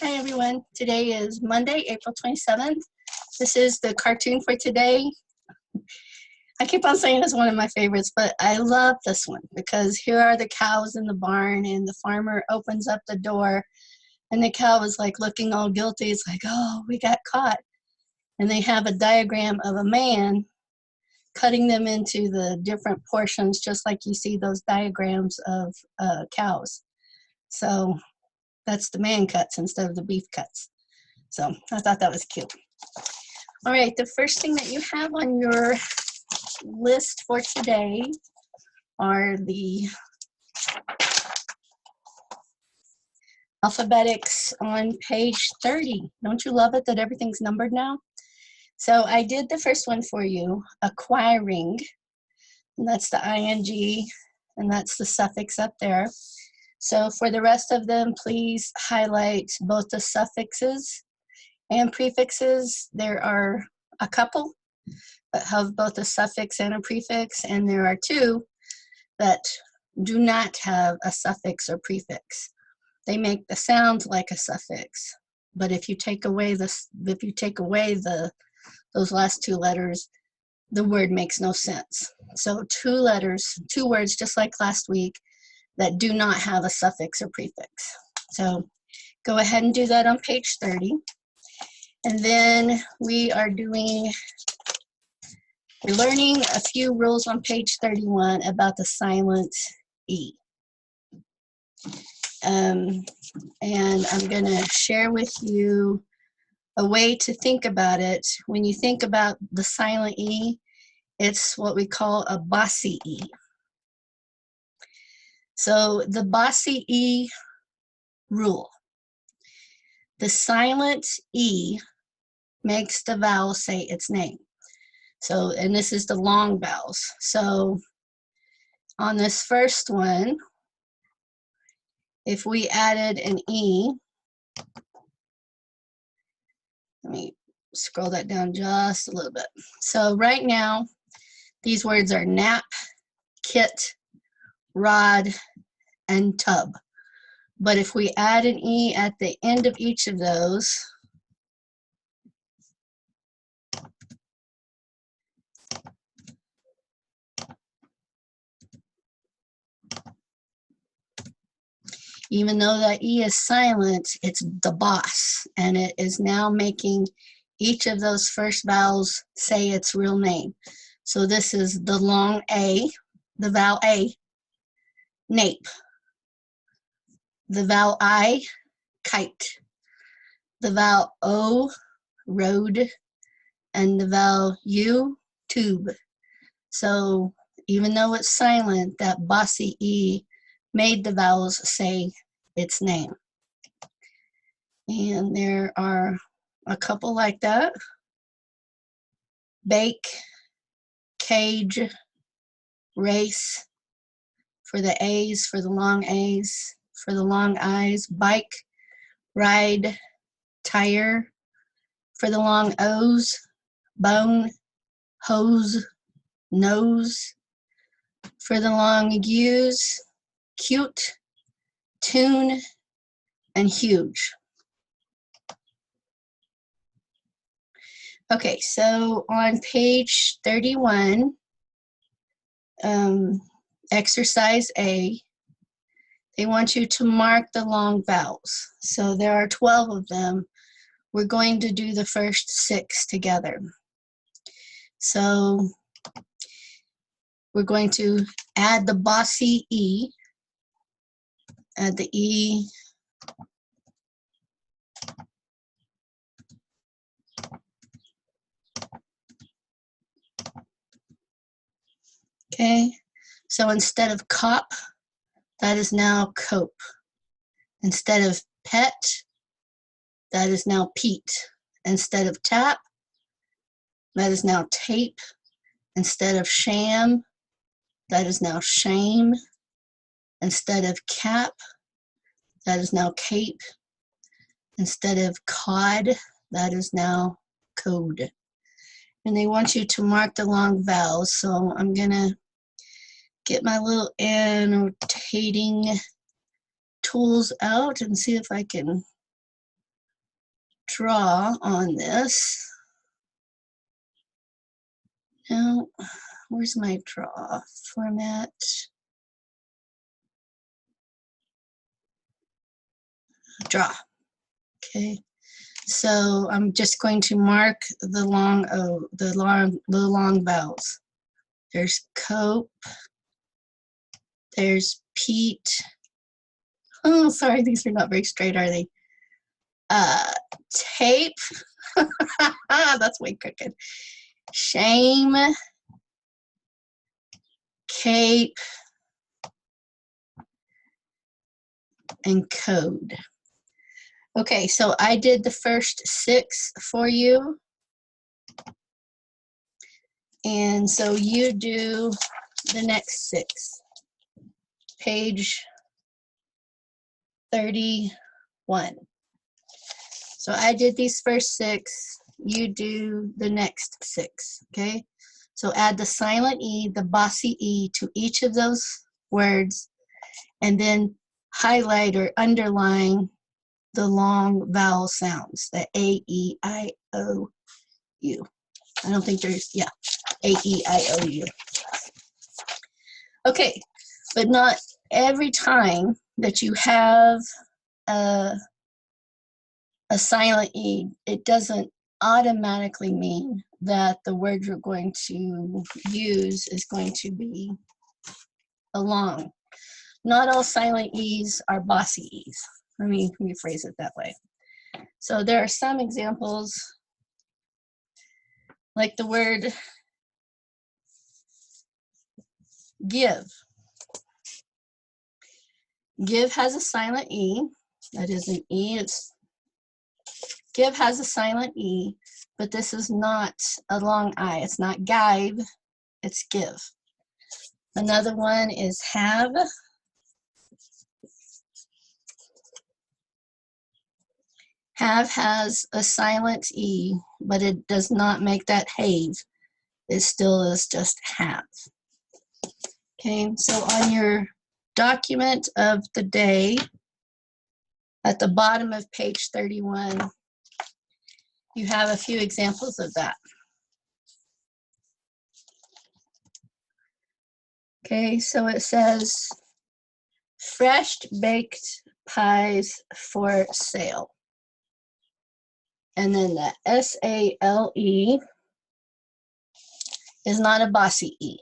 Hi everyone, today is Monday, April 27th. This is the cartoon for today. I keep on saying it's one of my favorites, but I love this one because here are the cows in the barn and the farmer opens up the door and the cow is like looking all guilty. It's like, oh, we got caught. And they have a diagram of a man cutting them into the different portions, just like you see those diagrams of cows. So that's the man cuts instead of the beef cuts. So I thought that was cute. All right, the first thing that you have on your list for today are the alphabetics on page 30. Don't you love it that everything's numbered now? So I did the first one for you, acquiring, and that's the ing, and that's the suffix up there. So for the rest of them, please highlight both the suffixes and prefixes. There are a couple that have both a suffix and a prefix, and there are two that do not have a suffix or prefix. They make the sound like a suffix, but if you take away those last two letters, the word makes no sense. So two words, just like last week, that do not have a suffix or prefix. So go ahead and do that on page 30. And then we're learning a few rules on page 31 about the silent E. And I'm going to share with you a way to think about it. When you think about the silent E, it's what we call a Bossy E. So the Bossy E rule. The silent E makes the vowel say its name. So, and this is the long vowels. So on this first one, if we added an E, let me scroll that down just a little bit. So right now, these words are nap, kit, rod, and tub. But if we add an E at the end of each of those, even though that E is silent, it's the boss, and it is now making each of those first vowels say its real name. So this is the long A, the vowel A, nape. The vowel I, kite. The vowel O, road. And the vowel U, tube. So even though it's silent, that Bossy E made the vowels say its name. And there are a couple like that. Bake, cage, race, for the A's, for the long A's, for the long I's, bike, ride, tire, for the long O's, bone, hose, nose, for the long U's, cute, tune, and huge. Okay, so on page 31, exercise A, they want you to mark the long vowels. So there are 12 of them. We're going to do the first 6 together. So we're going to add the Bossy E, add the E, okay, so instead of cop, that is now cope. Instead of pet, that is now Pete. Instead of tap, that is now tape. Instead of sham, that is now shame. Instead of cap, that is now cape. Instead of cod, that is now code. And they want you to mark the long vowels, so I'm gonna get my little annotating tools out and see if I can draw on this. Now, where's my draw format? Draw. Okay. So I'm just going to mark the long vowels. There's cope. There's Pete. Oh, sorry, these are not very straight, are they? Tape. That's way crooked. Shame. Cape. And code. Okay, so I did the first 6 for you. And so you do the next 6. Page 31. So I did these first 6. You do the next 6, okay? So add the silent E, the bossy E to each of those words, and then highlight or underline the long vowel sounds, the A, E, I, O, U. I don't think there's, yeah, A, E, I, O, U. Okay, but not every time that you have a silent E, it doesn't automatically mean that the word you're going to use is going to be a long. Not all silent E's are bossy E's. Let me rephrase it that way. So there are some examples, like the word give. Give has a silent E. That is an E. Give has a silent E, but this is not a long I. It's not give, it's give. Another one is have. Have has a silent E, but it does not make that have. It still is just have. Okay, so on your document of the day, at the bottom of page 31, you have a few examples of that. Okay, so it says, fresh baked pies for sale. And then the S-A-L-E is not a bossy E.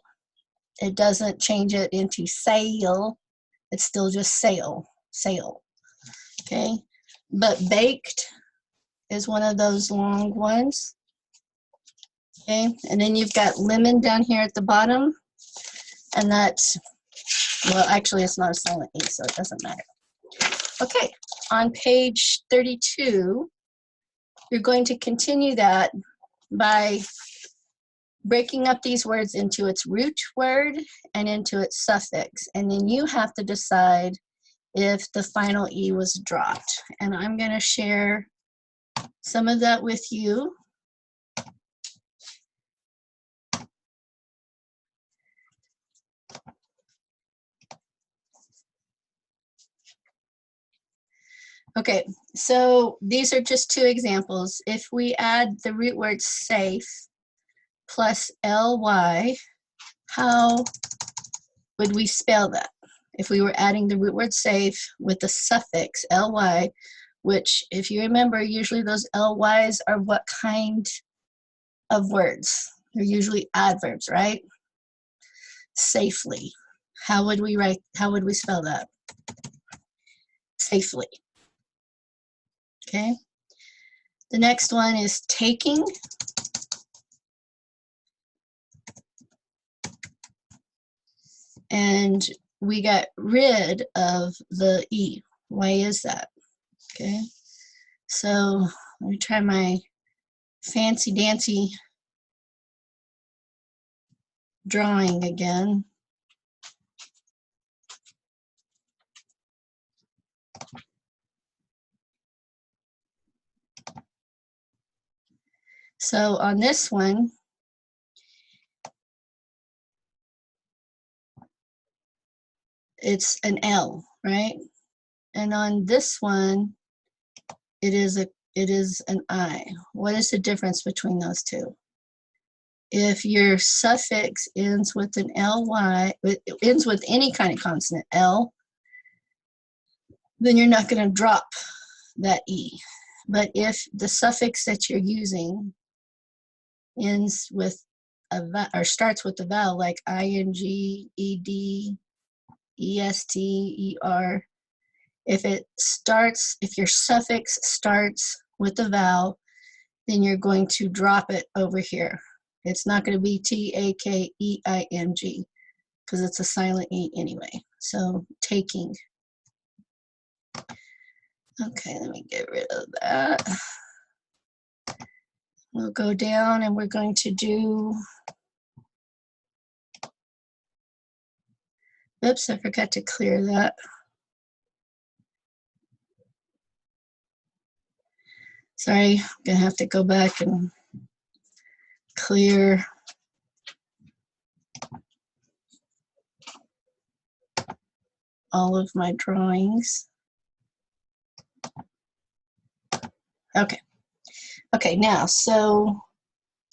It doesn't change it into sale. It's still just sale. Okay, but baked is one of those long ones. Okay, and then you've got lemon down here at the bottom, and that's, well, actually it's not a silent E, so it doesn't matter. Okay, on page 32, you're going to continue that by breaking up these words into its root word and into its suffix, and then you have to decide if the final E was dropped. And I'm going to share some of that with you. Okay, so these are just 2 examples. If we add the root word safe plus ly, how would we spell that? If we were adding the root word safe with the suffix ly, which, if you remember, usually those ly's are what kind of words? They're usually adverbs, right? Safely. How would we spell that? Safely. Okay. The next one is taking. And we got rid of the E. Why is that? Okay. So let me try my fancy dancy drawing again. So on this one, it's an L, right? And on this one, it is a it is an I. What is the difference between those two? If your suffix ends with an ly, it ends with any kind of consonant, L, then you're not going to drop that E. But if the suffix that you're using ends with a or starts with a vowel like ing, ed, est, er, if your suffix starts with a vowel, then you're going to drop it over here. It's not going to be takeing because it's a silent E anyway. So taking. Okay, let me get rid of that. We'll go down and we're going to do, oops, I forgot to clear that. Sorry, I'm gonna have to go back and clear all of my drawings. Okay. Okay, now, so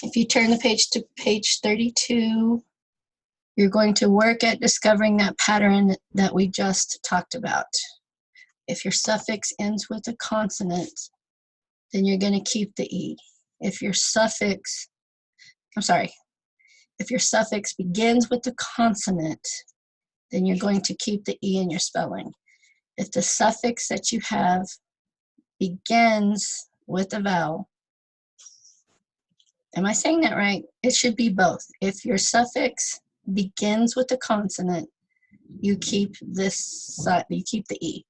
if you turn the page to page 32, you're going to work at discovering that pattern that we just talked about. If your suffix ends with a consonant, then you're going to keep the E. If your suffix, if your suffix begins with a consonant, then you're going to keep the E in your spelling. If the suffix that you have begins with a vowel, am I saying that right? It should be both. If your suffix begins with a consonant, you keep you keep the E.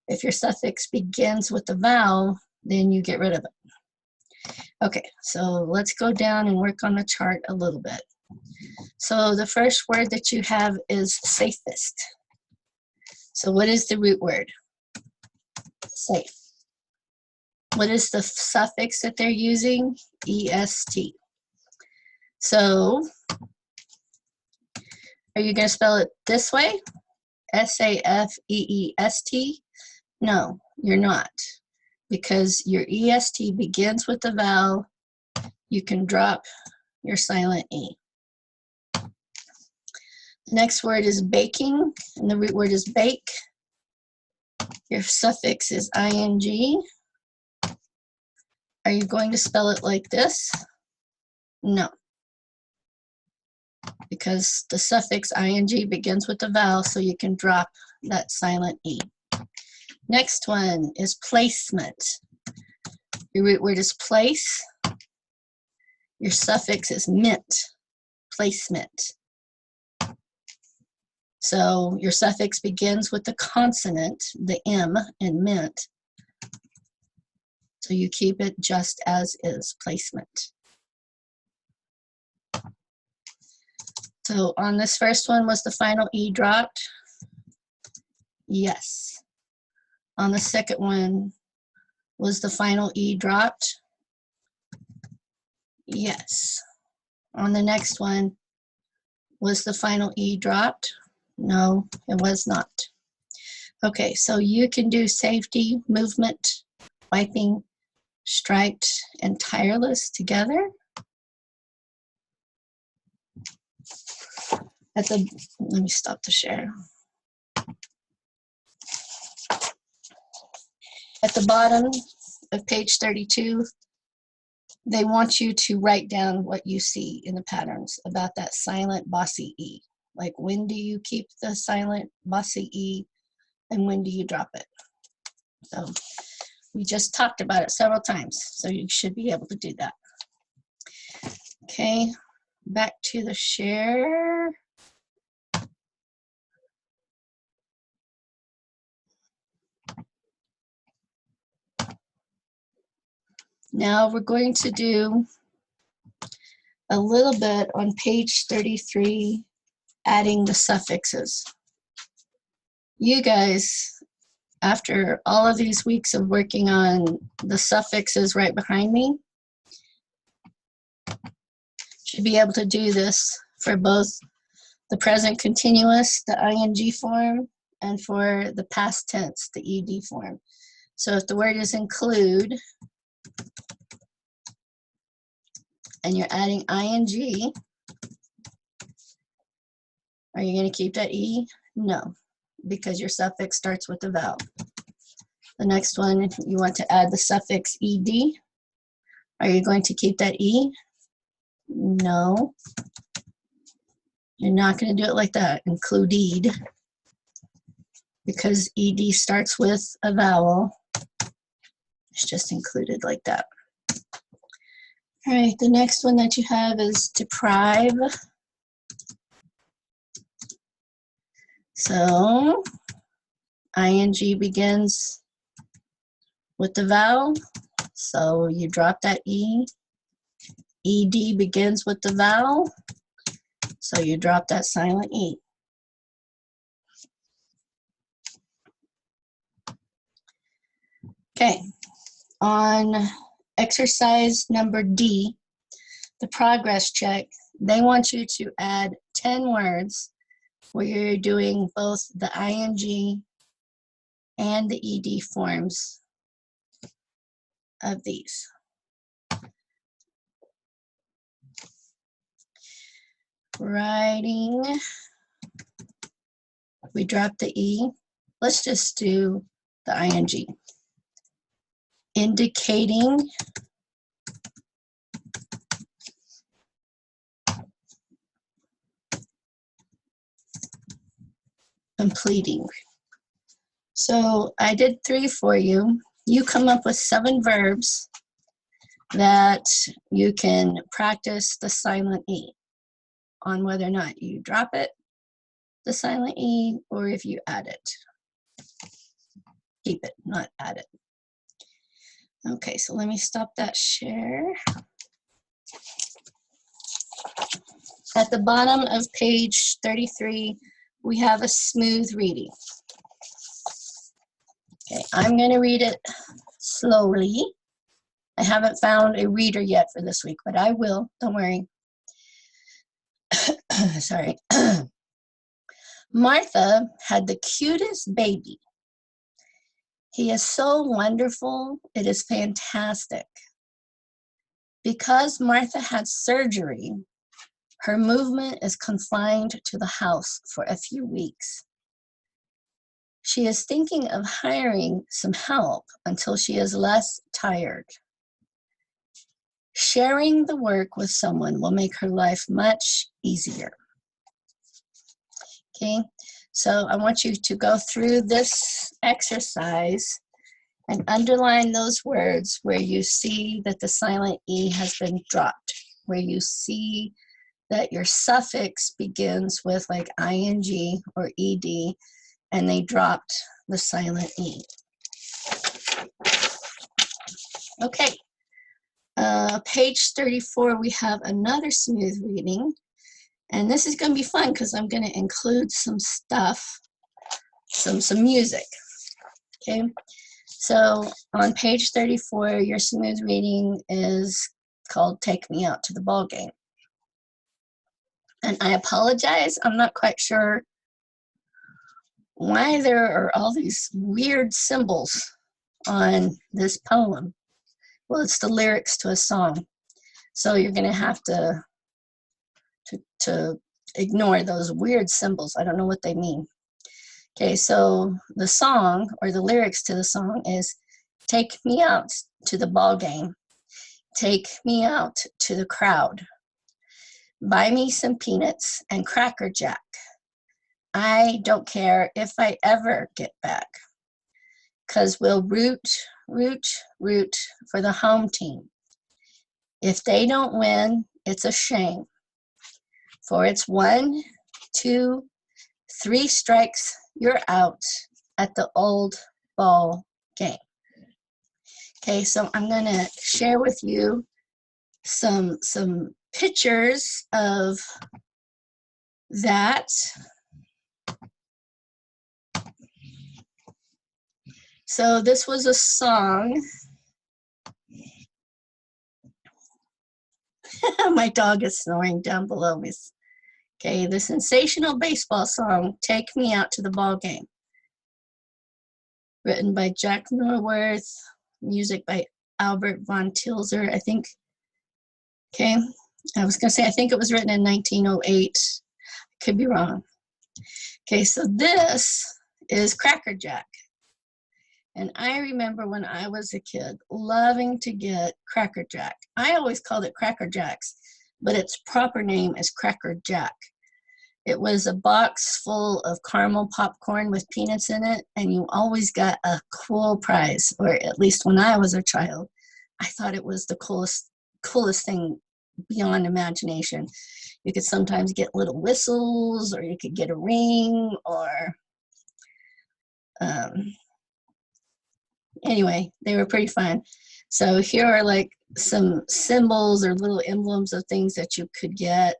If your suffix begins with a vowel, then you get rid of it. Okay, so let's go down and work on the chart a little bit. So the first word that you have is safest. So what is the root word? Safe. What is the suffix that they're using? est. So are you going to spell it this way? S-A-F-E-E-S-T? No, you're not. Because your est begins with the vowel, you can drop your silent E. The next word is baking, and the root word is bake. Your suffix is ing. Are you going to spell it like this? No. Because the suffix ing begins with the vowel, so you can drop that silent E. Next one is placement. Your root word is place. Your suffix is mint, placement. So your suffix begins with the consonant, the M in mint. So you keep it just as is, placement. So on this first one, was the final E dropped? Yes. On the second one, was the final E dropped? Yes. On the next one, was the final E dropped? No, it was not. Okay, so you can do safety, movement, wiping, striped, and tireless together. Let me stop the share. At the bottom of page 32, they want you to write down what you see in the patterns about that silent bossy E. Like, when do you keep the silent bossy E and when do you drop it? So we just talked about it several times, so you should be able to do that. Okay, back to the share. Now we're going to do a little bit on page 33, adding the suffixes. You guys, after all of these weeks of working on the suffixes right behind me, should be able to do this for both the present continuous, the ing form, and for the past tense, the ed form. So if the word is include, and you're adding ing, are you going to keep that E? No, because your suffix starts with the vowel. The next one, you want to add the suffix ed. Are you going to keep that E? No. You're not going to do it like that, included, because ed starts with a vowel. It's just included like that. All right, the next one that you have is deprive. So ing begins with the vowel, so you drop that E. ed begins with the vowel, so you drop that silent E. Okay, on exercise number D, the progress check, they want you to add 10 words where you're doing both the ing and the ed forms of these. Writing, we drop the E. Let's just do the ing. Indicating, completing. So I did 3 for you. You come up with 7 verbs that you can practice the silent E on, whether or not you drop it, the silent E, or if you add it. Keep it, not add it. Okay, so let me stop that share. At the bottom of page 33, we have a smooth reading. Okay, I'm going to read it slowly. I haven't found a reader yet for this week, but I will, don't worry. Sorry. Martha had the cutest baby. He is so wonderful, it is fantastic. Because Martha had surgery, her movement is confined to the house for a few weeks. She is thinking of hiring some help until she is less tired. Sharing the work with someone will make her life much easier. Okay, so I want you to go through this exercise and underline those words where you see that the silent E has been dropped, where you see that your suffix begins with like ing or ed, and they dropped the silent E. Okay, page 34, we have another smooth reading. And this is going to be fun because I'm going to include some stuff, some music. Okay, so on page 34, your smooth reading is called Take Me Out to the Ball Game. And I apologize, I'm not quite sure why there are all these weird symbols on this poem. Well, it's the lyrics to a song. So you're going to have to ignore those weird symbols. I don't know what they mean. Okay, so the song, or the lyrics to the song, is take me out to the ball game. Take me out to the crowd. Buy me some peanuts and Cracker Jack. I don't care if I ever get back, 'cause we'll root for the home team. If they don't win, it's a shame. For it's 1, 2, 3 strikes, you're out at the old ball game. Okay, so I'm gonna share with you some pictures of that. So this was a song. My dog is snoring down below me. Okay, the sensational baseball song, Take Me Out to the Ball Game. Written by Jack Norworth, music by Albert von Tilzer. I think Okay, I was going to say, I think it was written in 1908. Could be wrong. Okay, so this is Cracker Jack. And I remember when I was a kid loving to get Cracker Jack. I always called it Cracker Jacks, but its proper name is Cracker Jack. It was a box full of caramel popcorn with peanuts in it, and you always got a cool prize, or at least when I was a child, I thought it was the coolest thing beyond imagination. You could sometimes get little whistles, or you could get a ring, or anyway, they were pretty fun. So here are like some symbols or little emblems of things that you could get.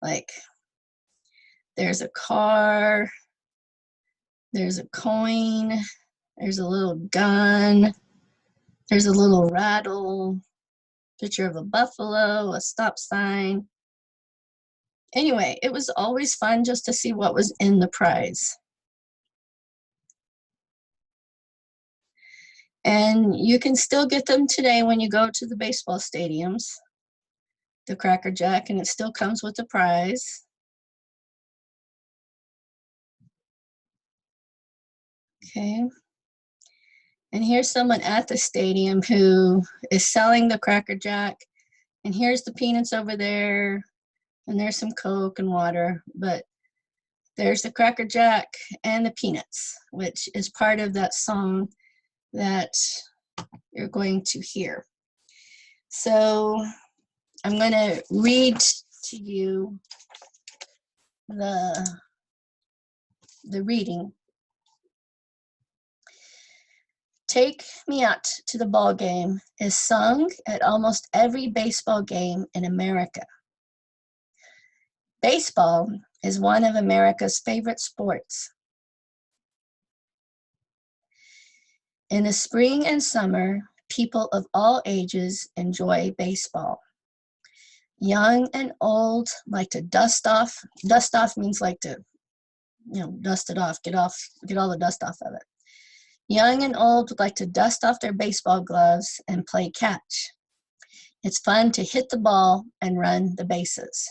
Like there's a car, there's a coin, there's a little gun, there's a little rattle, picture of a buffalo, a stop sign. Anyway, it was always fun just to see what was in the prize. And you can still get them today when you go to the baseball stadiums, the Cracker Jack, and it still comes with a prize. Okay. And here's someone at the stadium who is selling the Cracker Jack. And here's the peanuts over there. And there's some Coke and water. But there's the Cracker Jack and the peanuts, which is part of that song that you're going to hear. So I'm going to read to you the reading. Take Me Out to the Ball Game is sung at almost every baseball game in America. Baseball is one of America's favorite sports. In the spring and summer, people of all ages enjoy baseball. Young and old like to dust off. Dust off means like to, dust it off, get all the dust off of it. Young and old like to dust off their baseball gloves and play catch. It's fun to hit the ball and run the bases.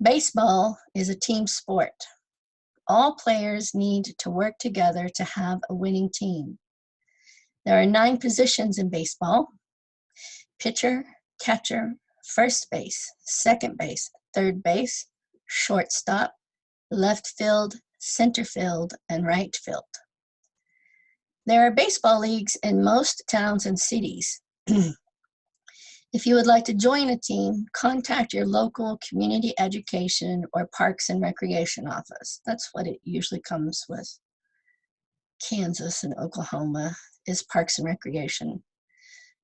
Baseball is a team sport. All players need to work together to have a winning team. There are 9 positions in baseball: pitcher, catcher, first base, second base, third base, shortstop, left field, center field, and right field. There are baseball leagues in most towns and cities. If you would like to join a team, contact your local community education or parks and recreation office. That's what it usually comes with. Kansas and Oklahoma is parks and recreation.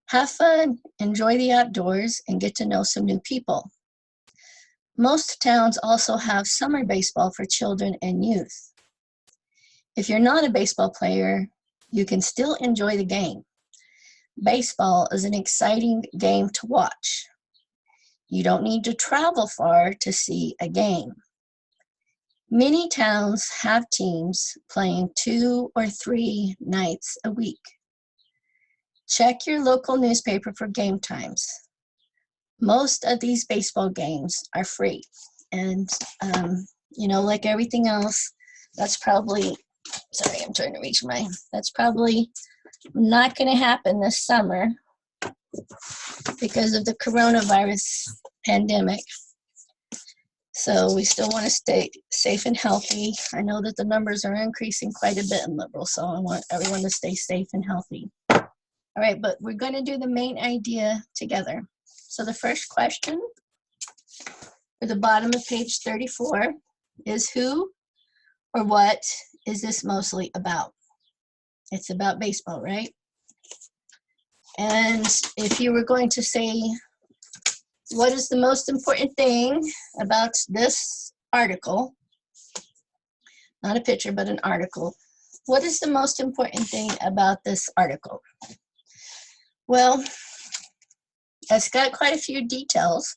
Have fun, enjoy the outdoors, and get to know some new people. Most towns also have summer baseball for children and youth. If you're not a baseball player, you can still enjoy the game. Baseball is an exciting game to watch. You don't need to travel far to see a game. Many towns have teams playing 2 or 3 nights a week. Check your local newspaper for game times. Most of these baseball games are free. And, like everything else, that's probably, sorry, I'm trying to reach that's probably not going to happen this summer because of the coronavirus pandemic. So we still want to stay safe and healthy. I know that the numbers are increasing quite a bit in Liberal, so I want everyone to stay safe and healthy. All right, but we're going to do the main idea together. So the first question at the bottom of page 34 is who or what is this mostly about? It's about baseball, right? And if you were going to say, what is the most important thing about this article? Not a picture, but an article. What is the most important thing about this article? Well, it's got quite a few details.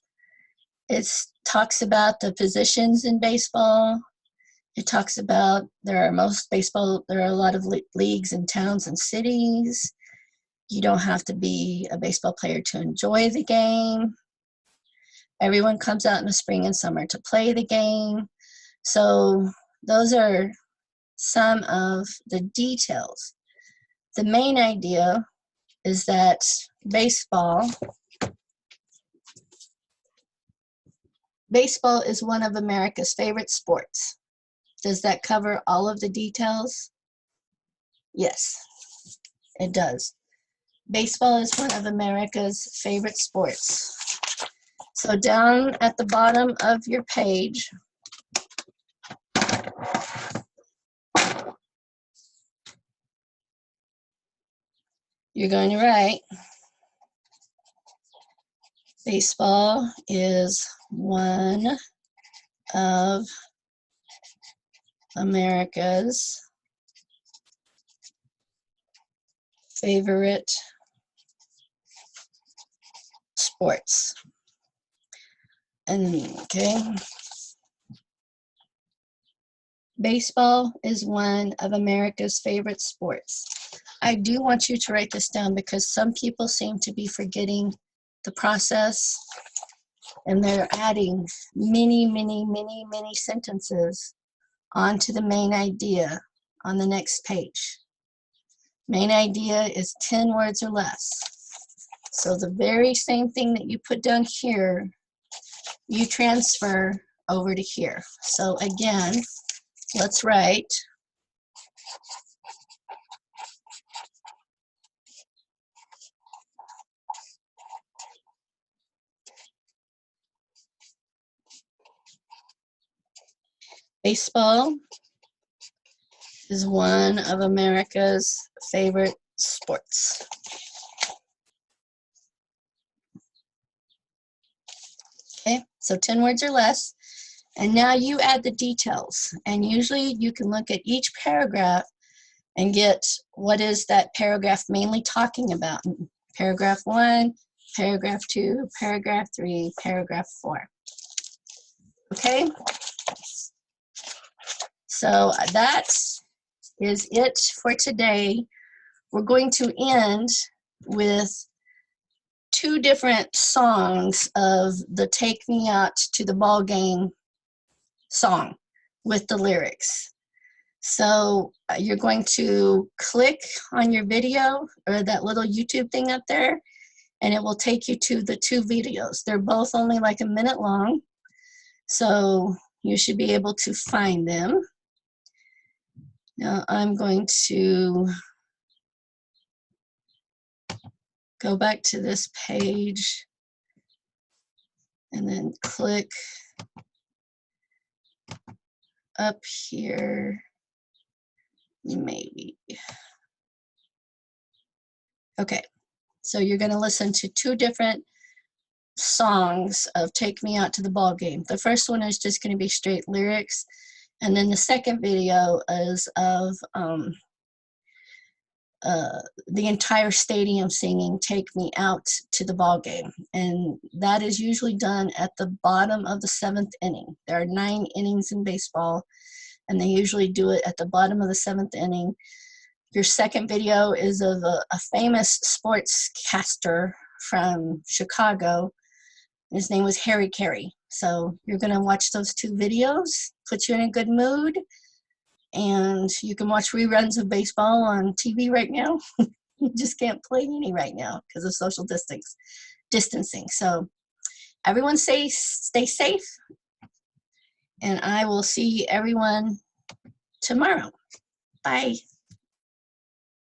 It talks about the positions in baseball. It talks about there are a lot of leagues in towns and cities. You don't have to be a baseball player to enjoy the game. Everyone comes out in the spring and summer to play the game. So those are some of the details. The main idea is that baseball is one of America's favorite sports. Does that cover all of the details? Yes, it does. Baseball is one of America's favorite sports. So down at the bottom of your page, you're going to write, baseball is one of America's favorite sports. And okay, baseball is one of America's favorite sports. I do want you to write this down because some people seem to be forgetting the process and they're adding many sentences onto the main idea on the next page. Main idea is 10 words or less. So the very same thing that you put down here, you transfer over to here. So again, let's write baseball is one of America's favorite sports. Okay, so 10 words or less. And now you add the details. And usually you can look at each paragraph and get what is that paragraph mainly talking about. Paragraph 1, paragraph 2, paragraph 3, paragraph 4. Okay? So that is it for today. We're going to end with 2 different songs of the Take Me Out to the Ball Game song with the lyrics. So you're going to click on your video or that little YouTube thing up there, and it will take you to the 2 videos. They're both only like a minute long, so you should be able to find them. Now I'm going to go back to this page and then click up here, maybe. Okay, so you're going to listen to 2 different songs of Take Me Out to the Ball Game. The first one is just going to be straight lyrics, and then the second video is of the entire stadium singing Take Me Out to the Ball Game, and that is usually done at the bottom of the 7th inning. There are 9 innings in baseball, and they usually do it at the bottom of the 7th inning. Your second video is of a famous sportscaster from Chicago. His name was Harry Carey. So you're going to watch those 2 videos, put you in a good mood, and you can watch reruns of baseball on TV right now. You just can't play any right now because of social distancing. So everyone stay safe, and I will see everyone tomorrow. Bye.